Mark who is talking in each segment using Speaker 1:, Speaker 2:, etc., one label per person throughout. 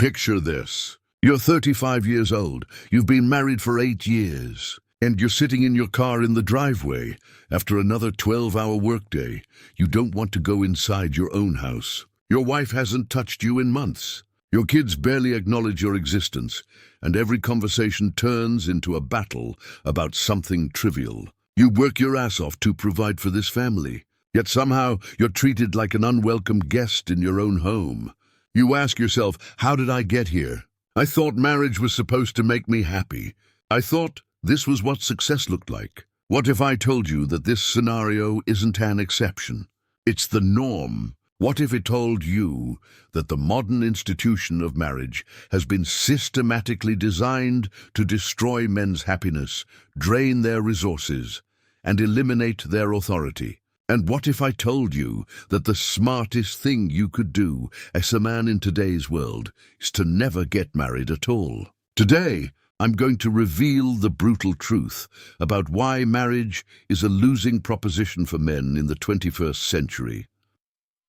Speaker 1: Picture this. You're 35 years old, you've been married for 8 years, and you're sitting in your car in the driveway after another 12-hour workday. You don't want to go inside your own house. Your wife hasn't touched you in months. Your kids barely acknowledge your existence, and every conversation turns into a battle about something trivial. You work your ass off to provide for this family, yet somehow you're treated like an unwelcome guest in your own home. You ask yourself, how did I get here? I thought marriage was supposed to make me happy. I thought this was what success looked like. What if I told you that this scenario isn't an exception? It's the norm. What if it told you that the modern institution of marriage has been systematically designed to destroy men's happiness, drain their resources, and eliminate their authority? And what if I told you that the smartest thing you could do as a man in today's world is to never get married at all? Today, I'm going to reveal the brutal truth about why marriage is a losing proposition for men in the 21st century.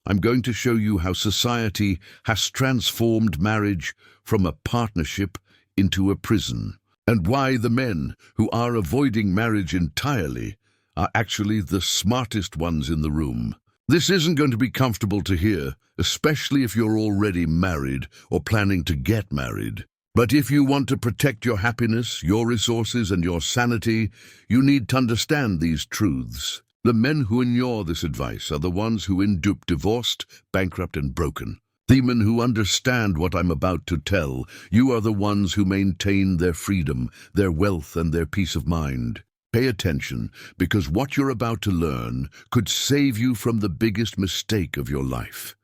Speaker 1: I'm going to show you how society has transformed marriage from a partnership into a prison, and why the men who are avoiding marriage entirely are actually the smartest ones in the room. This isn't going to be comfortable to hear, especially if you're already married or planning to get married. But if you want to protect your happiness, your resources, and your sanity, you need to understand these truths. The men who ignore this advice are the ones who end up divorced, bankrupt, and broken. The men who understand what I'm about to tell, you are the ones who maintain their freedom, their wealth, and their peace of mind. Pay attention, because what you're about to learn could save you from the biggest mistake of your life.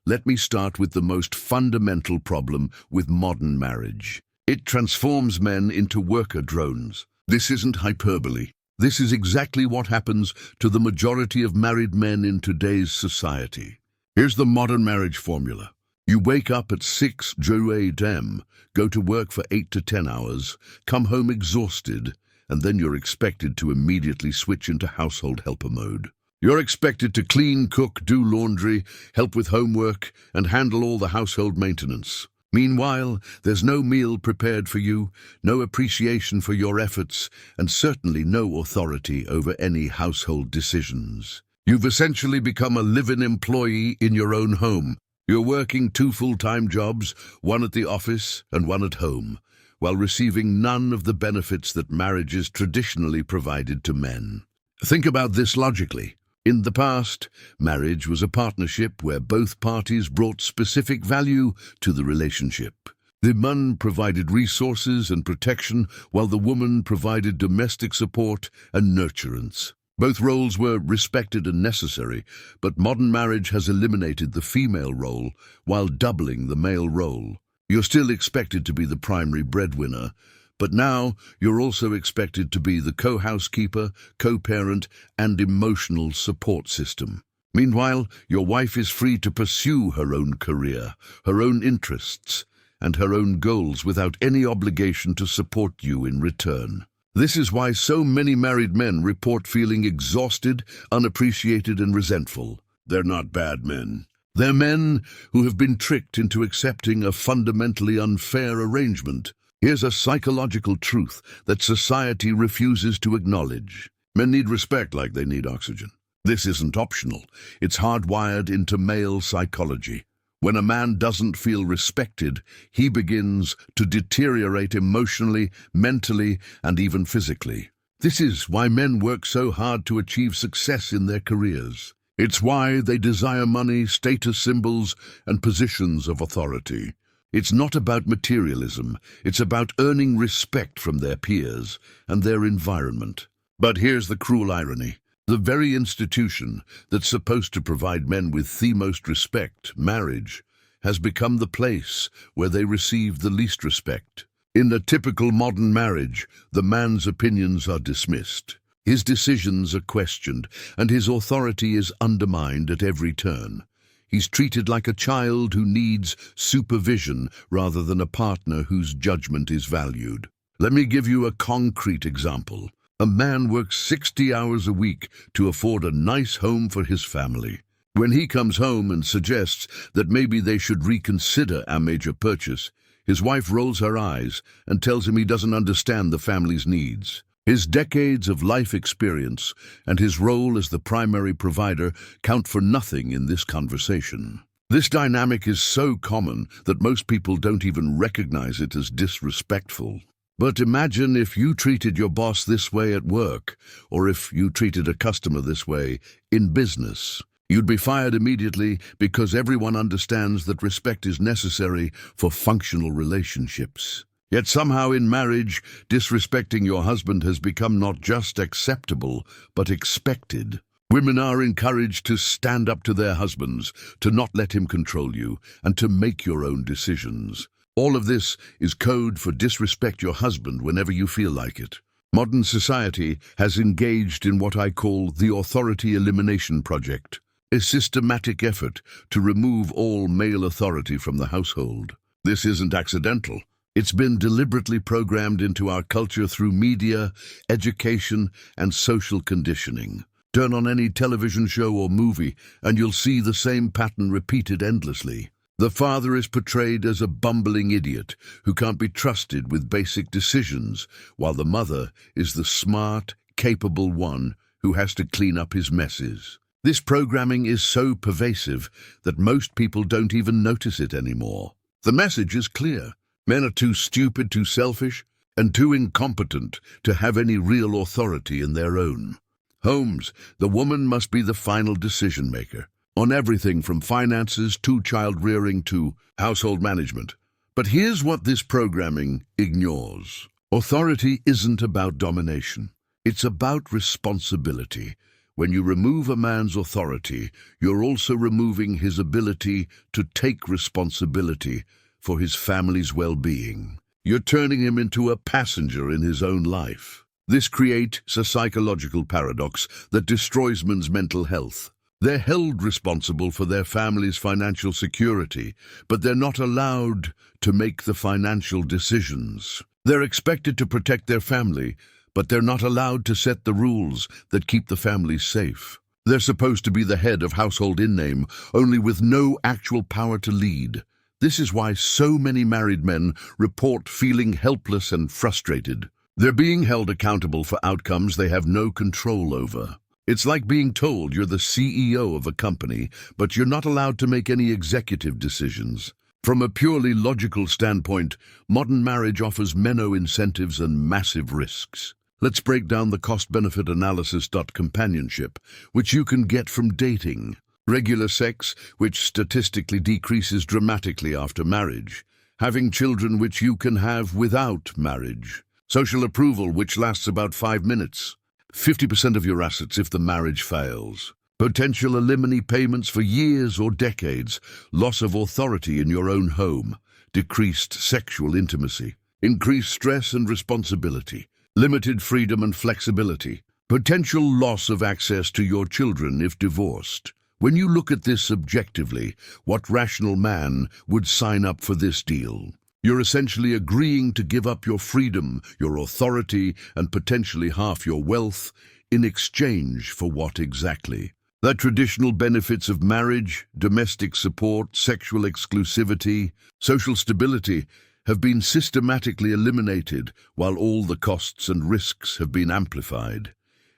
Speaker 1: Let me start with the most fundamental problem with modern marriage. It transforms men into worker drones. This isn't hyperbole. This is exactly what happens to the majority of married men in today's society. Here's the modern marriage formula. You wake up at 6 a.m., go to work for 8 to 10 hours, come home exhausted, and then you're expected to immediately switch into household helper mode. You're expected to clean, cook, do laundry, help with homework, and handle all the household maintenance. Meanwhile, there's no meal prepared for you, no appreciation for your efforts, and certainly no authority over any household decisions. You've essentially become a live-in employee in your own home. You're working 2 full-time jobs, one at the office and one at home, while receiving none of the benefits that marriages traditionally provided to men. Think about this logically. In the past, marriage was a partnership where both parties brought specific value to the relationship. The man provided resources and protection, while the woman provided domestic support and nurturance. Both roles were respected and necessary, but modern marriage has eliminated the female role while doubling the male role. You're still expected to be the primary breadwinner, but now you're also expected to be the co-housekeeper, co-parent, and emotional support system. Meanwhile, your wife is free to pursue her own career, her own interests, and her own goals without any obligation to support you in return. This is why so many married men report feeling exhausted, unappreciated, and resentful. They're not bad men. They're men who have been tricked into accepting a fundamentally unfair arrangement. Here's a psychological truth that society refuses to acknowledge. Men need respect like they need oxygen. This isn't optional. It's hardwired into male psychology. When a man doesn't feel respected, he begins to deteriorate emotionally, mentally, and even physically. This is why men work so hard to achieve success in their careers. It's why they desire money, status symbols, and positions of authority. It's not about materialism. It's about earning respect from their peers and their environment. But here's the cruel irony. The very institution that's supposed to provide men with the most respect, marriage, has become the place where they receive the least respect. In a typical modern marriage, the man's opinions are dismissed. His decisions are questioned, and his authority is undermined at every turn. He's treated like a child who needs supervision rather than a partner whose judgment is valued. Let me give you a concrete example. A man works 60 hours a week to afford a nice home for his family. When he comes home and suggests that maybe they should reconsider a major purchase, his wife rolls her eyes and tells him he doesn't understand the family's needs. His decades of life experience and his role as the primary provider count for nothing in this conversation. This dynamic is so common that most people don't even recognize it as disrespectful. But imagine if you treated your boss this way at work, or if you treated a customer this way in business. You'd be fired immediately because everyone understands that respect is necessary for functional relationships. Yet somehow in marriage, disrespecting your husband has become not just acceptable, but expected. Women are encouraged to stand up to their husbands, to not let him control you, and to make your own decisions. All of this is code for disrespect your husband whenever you feel like it. Modern society has engaged in what I call the Authority Elimination Project, a systematic effort to remove all male authority from the household. This isn't accidental. It's been deliberately programmed into our culture through media, education, and social conditioning. Turn on any television show or movie, and you'll see the same pattern repeated endlessly. The father is portrayed as a bumbling idiot who can't be trusted with basic decisions, while the mother is the smart, capable one who has to clean up his messes. This programming is so pervasive that most people don't even notice it anymore. The message is clear. Men are too stupid, too selfish, and too incompetent to have any real authority in their own homes. The woman must be the final decision maker on everything from finances to child rearing to household management. But here's what this programming ignores. Authority isn't about domination. It's about responsibility. When you remove a man's authority, you're also removing his ability to take responsibility for his family's well-being. You're turning him into a passenger in his own life. This creates a psychological paradox that destroys men's mental health. They're held responsible for their family's financial security, but they're not allowed to make the financial decisions. They're expected to protect their family, but they're not allowed to set the rules that keep the family safe. They're supposed to be the head of household in name, only with no actual power to lead. This is why so many married men report feeling helpless and frustrated. They're being held accountable for outcomes they have no control over. It's like being told you're the CEO of a company, but you're not allowed to make any executive decisions. From a purely logical standpoint, modern marriage offers minnow incentives and massive risks. Let's break down the cost-benefit analysis. Companionship, which you can get from dating. Regular sex, which statistically decreases dramatically after marriage. Having children, which you can have without marriage. Social approval, which lasts about 5 minutes. 50% of your assets if the marriage fails. Potential alimony payments for years or decades. Loss of authority in your own home. Decreased sexual intimacy. Increased stress and responsibility. Limited freedom and flexibility. Potential loss of access to your children if divorced. When you look at this objectively, what rational man would sign up for this deal? You're essentially agreeing to give up your freedom, your authority, and potentially half your wealth in exchange for what exactly? The traditional benefits of marriage, domestic support, sexual exclusivity, social stability have been systematically eliminated while all the costs and risks have been amplified.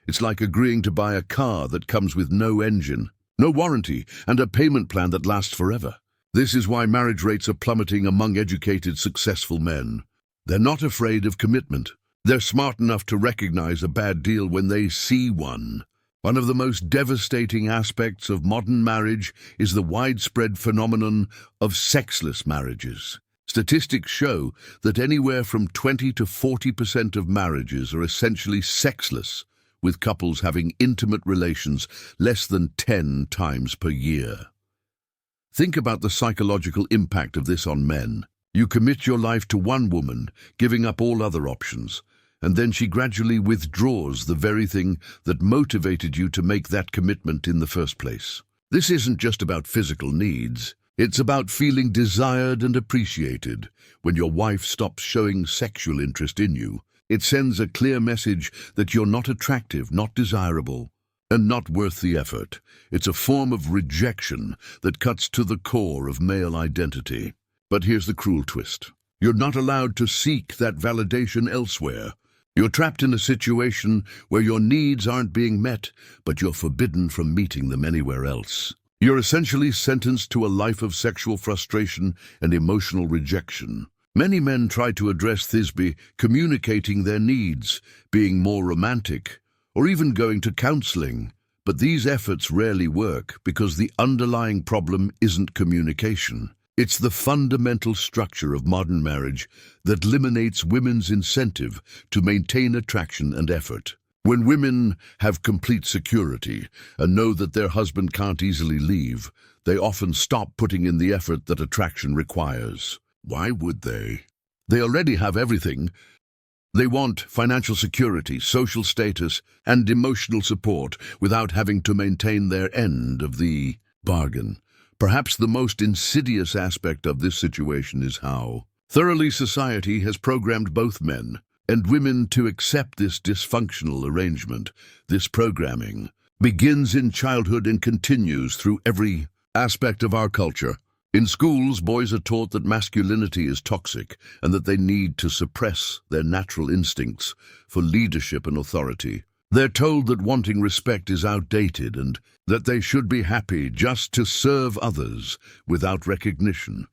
Speaker 1: It's like agreeing to buy a car that comes with no engine, no warranty, and a payment plan that lasts forever. This is why marriage rates are plummeting among educated, successful men. They're not afraid of commitment. They're smart enough to recognize a bad deal when they see one. One of the most devastating aspects of modern marriage is the widespread phenomenon of sexless marriages. Statistics show that anywhere from 20 to 40% of marriages are essentially sexless, with couples having intimate relations less than 10 times per year. Think about the psychological impact of this on men. You commit your life to one woman, giving up all other options, and then she gradually withdraws the very thing that motivated you to make that commitment in the first place. This isn't just about physical needs. It's about feeling desired and appreciated. When your wife stops showing sexual interest in you, it sends a clear message that you're not attractive, not desirable. and not worth the effort. It's a form of rejection that cuts to the core of male identity. But here's the cruel twist. You're not allowed to seek that validation elsewhere. You're trapped in a situation where your needs aren't being met, but you're forbidden from meeting them anywhere else. You're essentially sentenced to a life of sexual frustration and emotional rejection. Many men try to address Thisbe, communicating their needs, being more romantic, or even going to counseling. But these efforts rarely work because the underlying problem isn't communication. It's the fundamental structure of modern marriage that eliminates women's incentive to maintain attraction and effort. When women have complete security and know that their husband can't easily leave, they often stop putting in the effort that attraction requires. Why would they? They already have everything. They want financial security, social status, and emotional support without having to maintain their end of the bargain. Perhaps the most insidious aspect of this situation is how thoroughly society has programmed both men and women to accept this dysfunctional arrangement. This programming begins in childhood and continues through every aspect of our culture. In schools, boys are taught that masculinity is toxic and that they need to suppress their natural instincts for leadership and authority. They're told that wanting respect is outdated and that they should be happy just to serve others without recognition.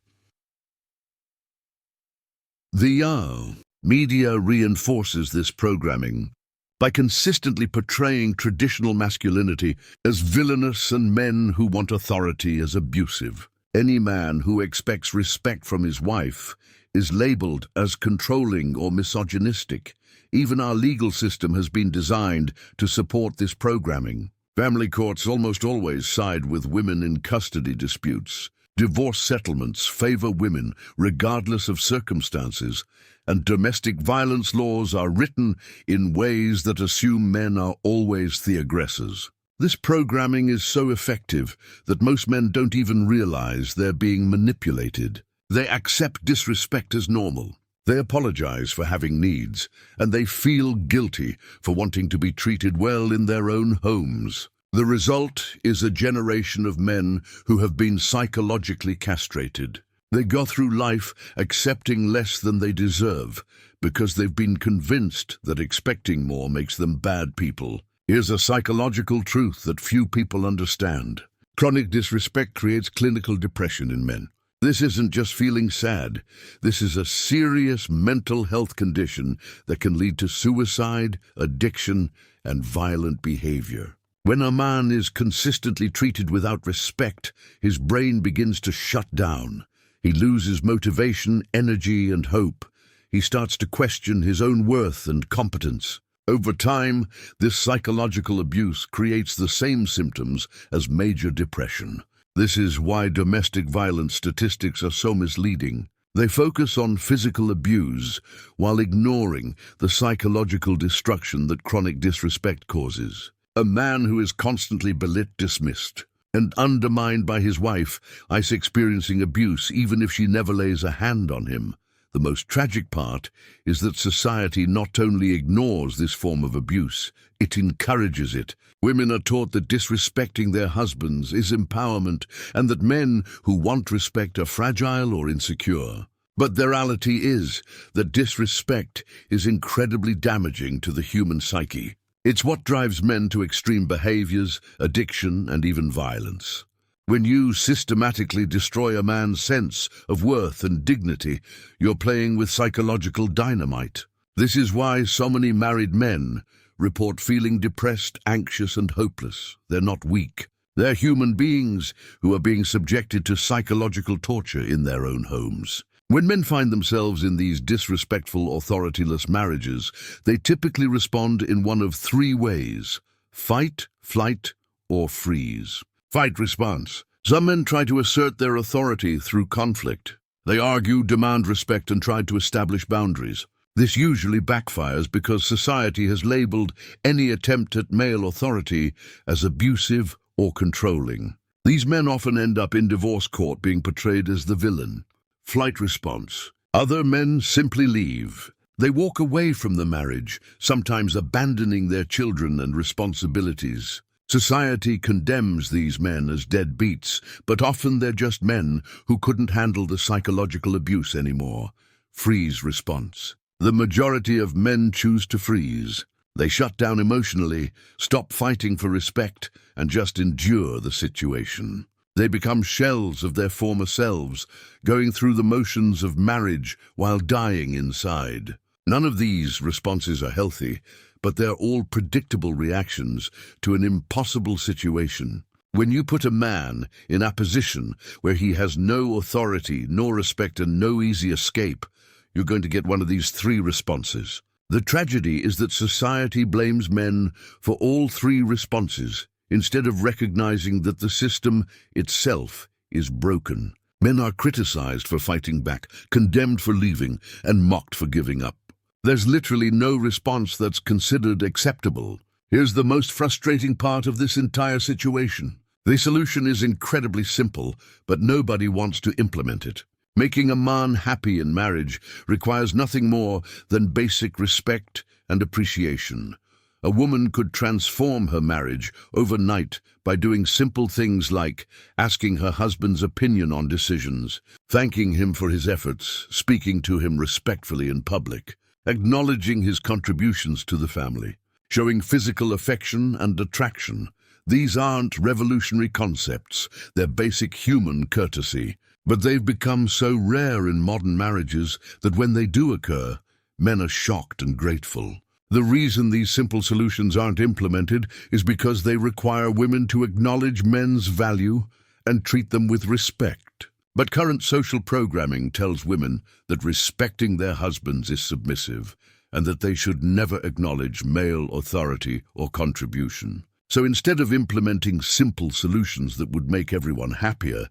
Speaker 1: The media reinforces this programming by consistently portraying traditional masculinity as villainous and men who want authority as abusive. Any man who expects respect from his wife is labeled as controlling or misogynistic. Even our legal system has been designed to support this programming. Family courts almost always side with women in custody disputes. Divorce settlements favor women regardless of circumstances, and domestic violence laws are written in ways that assume men are always the aggressors. This programming is so effective that most men don't even realize they're being manipulated. They accept disrespect as normal. They apologize for having needs, and they feel guilty for wanting to be treated well in their own homes. The result is a generation of men who have been psychologically castrated. They go through life accepting less than they deserve because they've been convinced that expecting more makes them bad people. Here's a psychological truth that few people understand. Chronic disrespect creates clinical depression in men. This isn't just feeling sad. This is a serious mental health condition that can lead to suicide, addiction, and violent behavior. When a man is consistently treated without respect, his brain begins to shut down. He loses motivation, energy, and hope. He starts to question his own worth and competence. Over time, this psychological abuse creates the same symptoms as major depression. This is why domestic violence statistics are so misleading. They focus on physical abuse while ignoring the psychological destruction that chronic disrespect causes. A man who is constantly dismissed, and undermined by his wife is experiencing abuse even if she never lays a hand on him. The most tragic part is that society not only ignores this form of abuse, it encourages it. Women are taught that disrespecting their husbands is empowerment and that men who want respect are fragile or insecure. But the reality is that disrespect is incredibly damaging to the human psyche. It's what drives men to extreme behaviors, addiction, and even violence. When you systematically destroy a man's sense of worth and dignity, you're playing with psychological dynamite. This is why so many married men report feeling depressed, anxious, and hopeless. They're not weak. They're human beings who are being subjected to psychological torture in their own homes. When men find themselves in these disrespectful, authorityless marriages, they typically respond in one of three ways: fight, flight, or freeze. Fight response. Some men try to assert their authority through conflict. They argue, demand respect, and try to establish boundaries. This usually backfires because society has labeled any attempt at male authority as abusive or controlling. These men often end up in divorce court being portrayed as the villain. Flight response. Other men simply leave. They walk away from the marriage, sometimes abandoning their children and responsibilities. Society condemns these men as deadbeats, but often they're just men who couldn't handle the psychological abuse anymore. Freeze response. The majority of men choose to freeze. They shut down emotionally, stop fighting for respect, and just endure the situation. They become shells of their former selves, going through the motions of marriage while dying inside. None of these responses are healthy, but they're all predictable reactions to an impossible situation. When you put a man in a position where he has no authority, nor respect, and no easy escape, you're going to get one of these three responses. The tragedy is that society blames men for all three responses, instead of recognizing that the system itself is broken. Men are criticized for fighting back, condemned for leaving, and mocked for giving up. There's literally no response that's considered acceptable. Here's the most frustrating part of this entire situation. The solution is incredibly simple, but nobody wants to implement it. Making a man happy in marriage requires nothing more than basic respect and appreciation. A woman could transform her marriage overnight by doing simple things like asking her husband's opinion on decisions, thanking him for his efforts, speaking to him respectfully in public, acknowledging his contributions to the family, showing physical affection and attraction. These aren't revolutionary concepts, they're basic human courtesy. But they've become so rare in modern marriages that when they do occur, men are shocked and grateful. The reason these simple solutions aren't implemented is because they require women to acknowledge men's value and treat them with respect. But current social programming tells women that respecting their husbands is submissive and that they should never acknowledge male authority or contribution. So instead of implementing simple solutions that would make everyone happier,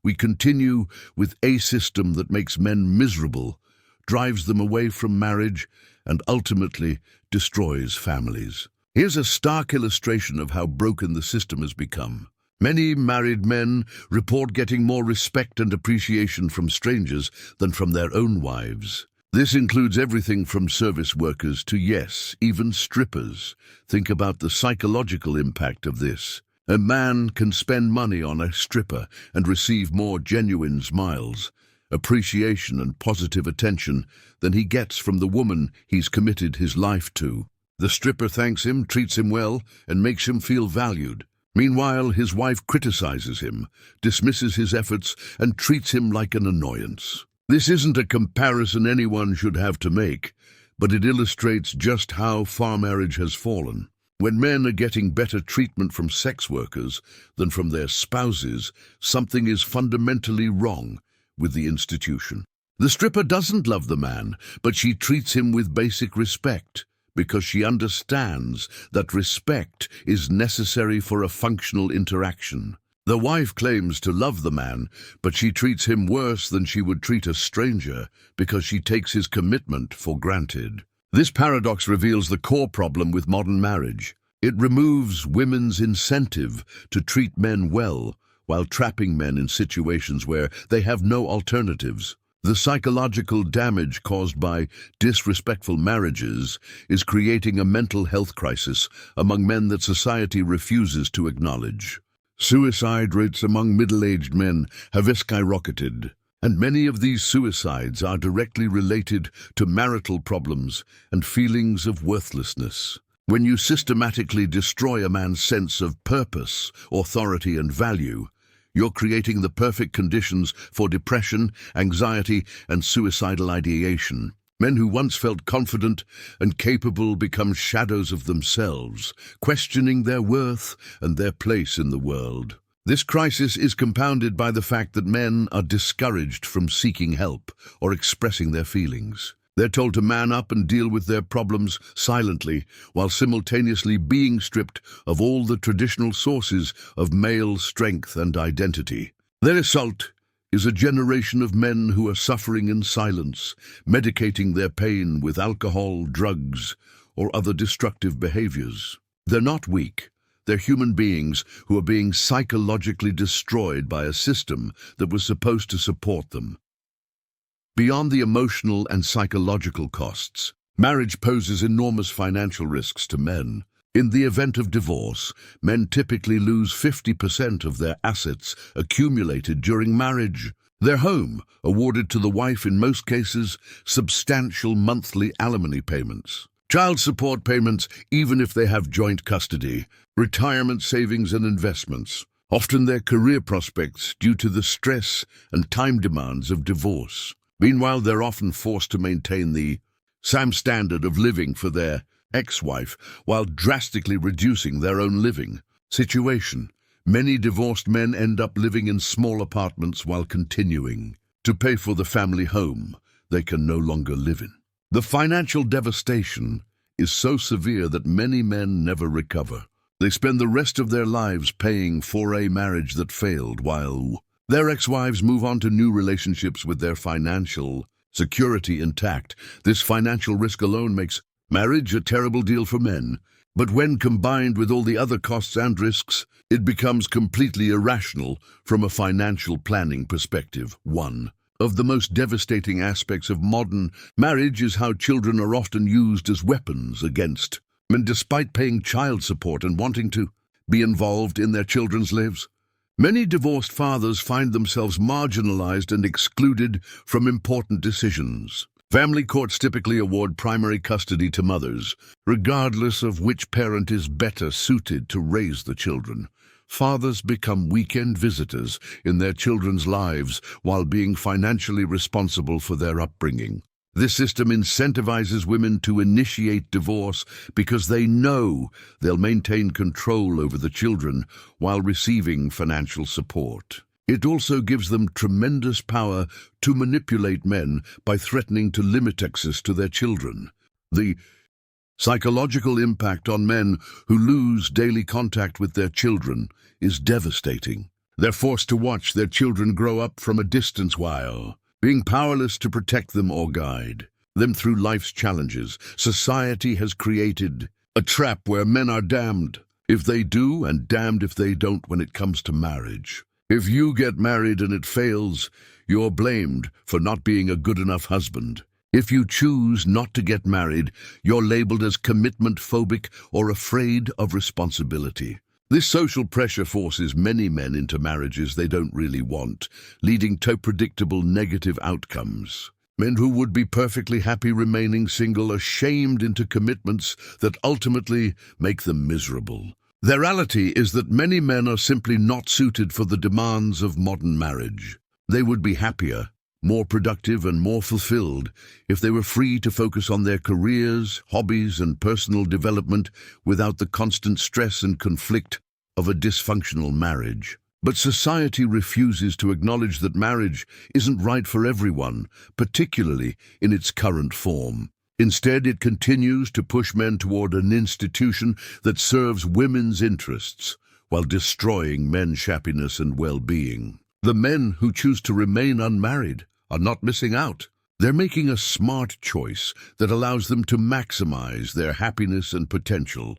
Speaker 1: we continue with a system that makes men miserable, drives them away from marriage, and ultimately destroys families. Here's a stark illustration of how broken the system has become. Many married men report getting more respect and appreciation from strangers than from their own wives. This includes everything from service workers to, yes, even strippers. Think about the psychological impact of this. A man can spend money on a stripper and receive more genuine smiles, appreciation, and positive attention than he gets from the woman he's committed his life to. The stripper thanks him, treats him well, and makes him feel valued. Meanwhile, his wife criticizes him, dismisses his efforts, and treats him like an annoyance. This isn't a comparison anyone should have to make, but it illustrates just how far marriage has fallen. When men are getting better treatment from sex workers than from their spouses, something is fundamentally wrong with the institution. The stripper doesn't love the man, but she treats him with basic respect, because she understands that respect is necessary for a functional interaction. The wife claims to love the man, but she treats him worse than she would treat a stranger because she takes his commitment for granted. This paradox reveals the core problem with modern marriage. It removes women's incentive to treat men well while trapping men in situations where they have no alternatives. The psychological damage caused by disrespectful marriages is creating a mental health crisis among men that society refuses to acknowledge. Suicide rates among middle-aged men have skyrocketed, and many of these suicides are directly related to marital problems and feelings of worthlessness. When you systematically destroy a man's sense of purpose, authority, and value, you're creating the perfect conditions for depression, anxiety, and suicidal ideation. Men who once felt confident and capable become shadows of themselves, questioning their worth and their place in the world. This crisis is compounded by the fact that men are discouraged from seeking help or expressing their feelings. They're told to man up and deal with their problems silently, while simultaneously being stripped of all the traditional sources of male strength and identity. The result is a generation of men who are suffering in silence, medicating their pain with alcohol, drugs, or other destructive behaviors. They're not weak. They're human beings who are being psychologically destroyed by a system that was supposed to support them. Beyond the emotional and psychological costs, marriage poses enormous financial risks to men. In the event of divorce, men typically lose 50% of their assets accumulated during marriage. Their home, awarded to the wife in most cases, substantial monthly alimony payments, child support payments even if they have joint custody, retirement savings and investments, often their career prospects due to the stress and time demands of divorce. Meanwhile, they're often forced to maintain the same standard of living for their ex-wife while drastically reducing their own living situation. Many divorced men end up living in small apartments while continuing to pay for the family home they can no longer live in. The financial devastation is so severe that many men never recover. They spend the rest of their lives paying for a marriage that failed while their ex-wives move on to new relationships with their financial security intact. This financial risk alone makes marriage a terrible deal for men. But when combined with all the other costs and risks, it becomes completely irrational from a financial planning perspective. One of the most devastating aspects of modern marriage is how children are often used as weapons against men. Despite paying child support and wanting to be involved in their children's lives, many divorced fathers find themselves marginalized and excluded from important decisions. Family courts typically award primary custody to mothers, regardless of which parent is better suited to raise the children. Fathers become weekend visitors in their children's lives while being financially responsible for their upbringing. This system incentivizes women to initiate divorce because they know they'll maintain control over the children while receiving financial support. It also gives them tremendous power to manipulate men by threatening to limit access to their children. The psychological impact on men who lose daily contact with their children is devastating. They're forced to watch their children grow up from a distance while being powerless to protect them or guide them through life's challenges. Society has created a trap where men are damned if they do and damned if they don't when it comes to marriage. If you get married and it fails, you're blamed for not being a good enough husband. If you choose not to get married, you're labeled as commitment phobic or afraid of responsibility. This social pressure forces many men into marriages they don't really want, leading to predictable negative outcomes. Men who would be perfectly happy remaining single are shamed into commitments that ultimately make them miserable. The reality is that many men are simply not suited for the demands of modern marriage. They would be happier, more productive and more fulfilled if they were free to focus on their careers, hobbies and personal development without the constant stress and conflict of a dysfunctional marriage. But society refuses to acknowledge that marriage isn't right for everyone, particularly in its current form. Instead, it continues to push men toward an institution that serves women's interests while destroying men's happiness and well-being. The men who choose to remain unmarried are not missing out. They're making a smart choice that allows them to maximize their happiness and potential.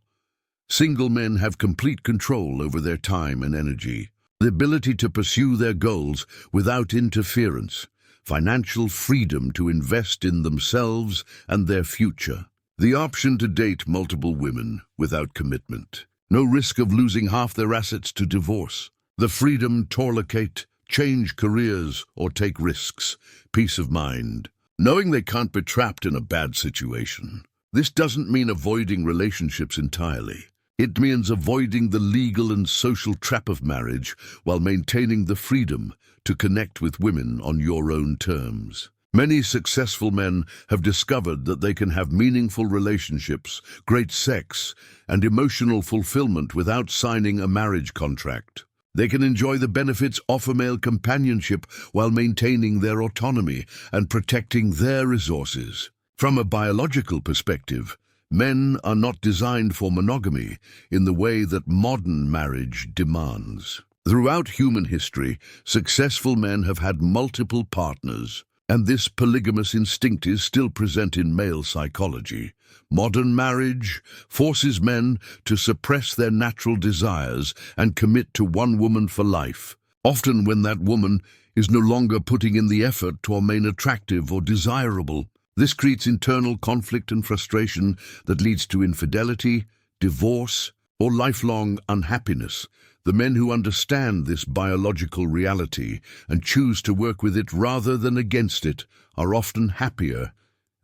Speaker 1: Single men have complete control over their time and energy, the ability to pursue their goals without interference, financial freedom to invest in themselves and their future, the option to date multiple women without commitment, no risk of losing half their assets to divorce, the freedom to relocate, change careers or take risks, peace of mind, knowing they can't be trapped in a bad situation. This doesn't mean avoiding relationships entirely. It means avoiding the legal and social trap of marriage while maintaining the freedom to connect with women on your own terms. Many successful men have discovered that they can have meaningful relationships, great sex, and emotional fulfillment without signing a marriage contract. They can enjoy the benefits of a male companionship while maintaining their autonomy and protecting their resources. From a biological perspective, men are not designed for monogamy in the way that modern marriage demands. Throughout human history, successful men have had multiple partners, and this polygamous instinct is still present in male psychology. Modern marriage forces men to suppress their natural desires and commit to one woman for life, often when that woman is no longer putting in the effort to remain attractive or desirable. This creates internal conflict and frustration that leads to infidelity, divorce, or lifelong unhappiness. The men who understand this biological reality and choose to work with it rather than against it are often happier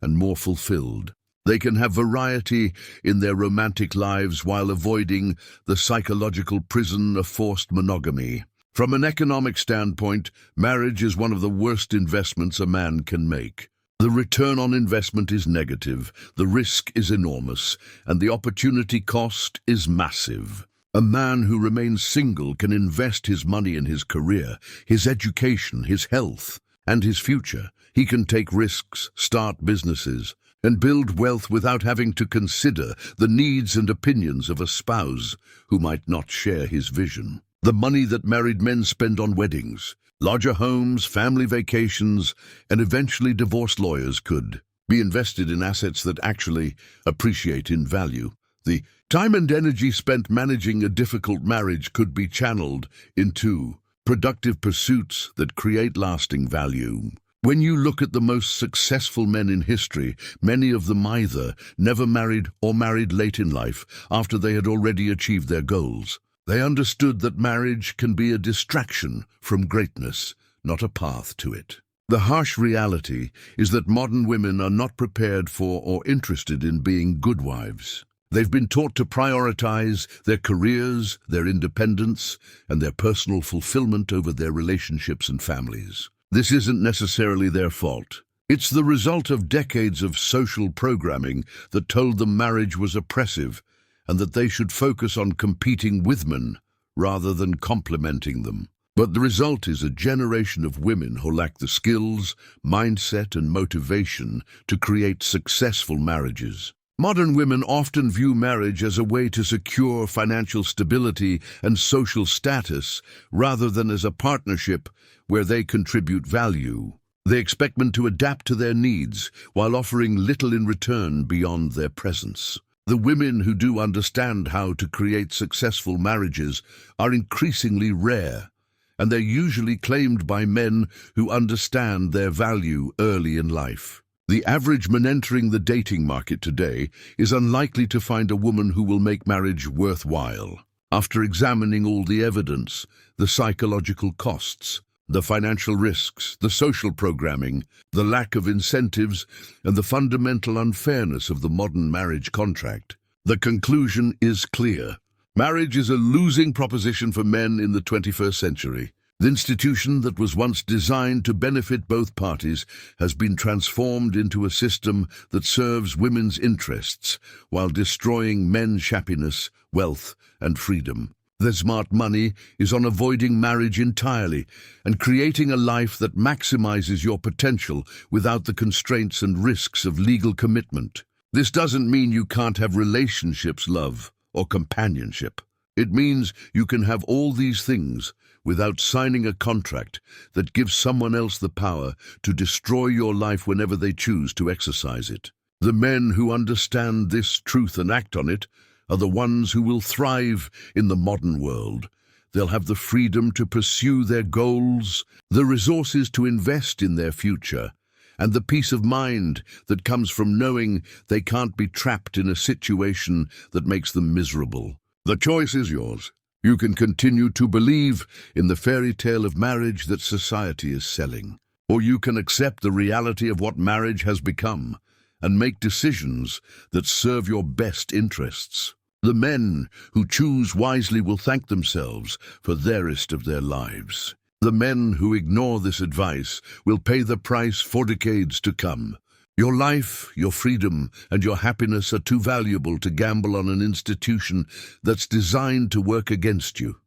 Speaker 1: and more fulfilled. They can have variety in their romantic lives while avoiding the psychological prison of forced monogamy. From an economic standpoint, marriage is one of the worst investments a man can make. The return on investment is negative, the risk is enormous, and the opportunity cost is massive. A man who remains single can invest his money in his career, his education, his health, and his future. He can take risks, start businesses, and build wealth without having to consider the needs and opinions of a spouse who might not share his vision. The money that married men spend on weddings, larger homes, family vacations, and eventually divorce lawyers could be invested in assets that actually appreciate in value. The time and energy spent managing a difficult marriage could be channeled into productive pursuits that create lasting value. When you look at the most successful men in history, many of them either never married or married late in life after they had already achieved their goals. They understood that marriage can be a distraction from greatness, not a path to it. The harsh reality is that modern women are not prepared for or interested in being good wives. They've been taught to prioritize their careers, their independence, and their personal fulfillment over their relationships and families. This isn't necessarily their fault. It's the result of decades of social programming that told them marriage was oppressive and that they should focus on competing with men rather than complementing them. But the result is a generation of women who lack the skills, mindset, and motivation to create successful marriages. Modern women often view marriage as a way to secure financial stability and social status rather than as a partnership where they contribute value. They expect men to adapt to their needs while offering little in return beyond their presence. The women who do understand how to create successful marriages are increasingly rare, and they're usually claimed by men who understand their value early in life. The average man entering the dating market today is unlikely to find a woman who will make marriage worthwhile. After examining all the evidence, the psychological costs, the financial risks, the social programming, the lack of incentives, and the fundamental unfairness of the modern marriage contract, the conclusion is clear. Marriage is a losing proposition for men in the 21st century. The institution that was once designed to benefit both parties has been transformed into a system that serves women's interests while destroying men's happiness, wealth, and freedom. The smart money is on avoiding marriage entirely and creating a life that maximizes your potential without the constraints and risks of legal commitment. This doesn't mean you can't have relationships, love, or companionship. It means you can have all these things without signing a contract that gives someone else the power to destroy your life whenever they choose to exercise it. The men who understand this truth and act on it are the ones who will thrive in the modern world. They'll have the freedom to pursue their goals, the resources to invest in their future, and the peace of mind that comes from knowing they can't be trapped in a situation that makes them miserable. The choice is yours. You can continue to believe in the fairy tale of marriage that society is selling, or you can accept the reality of what marriage has become and make decisions that serve your best interests. The men who choose wisely will thank themselves for the rest of their lives. The men who ignore this advice will pay the price for decades to come. Your life, your freedom, and your happiness are too valuable to gamble on an institution that's designed to work against you.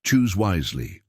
Speaker 1: Choose wisely.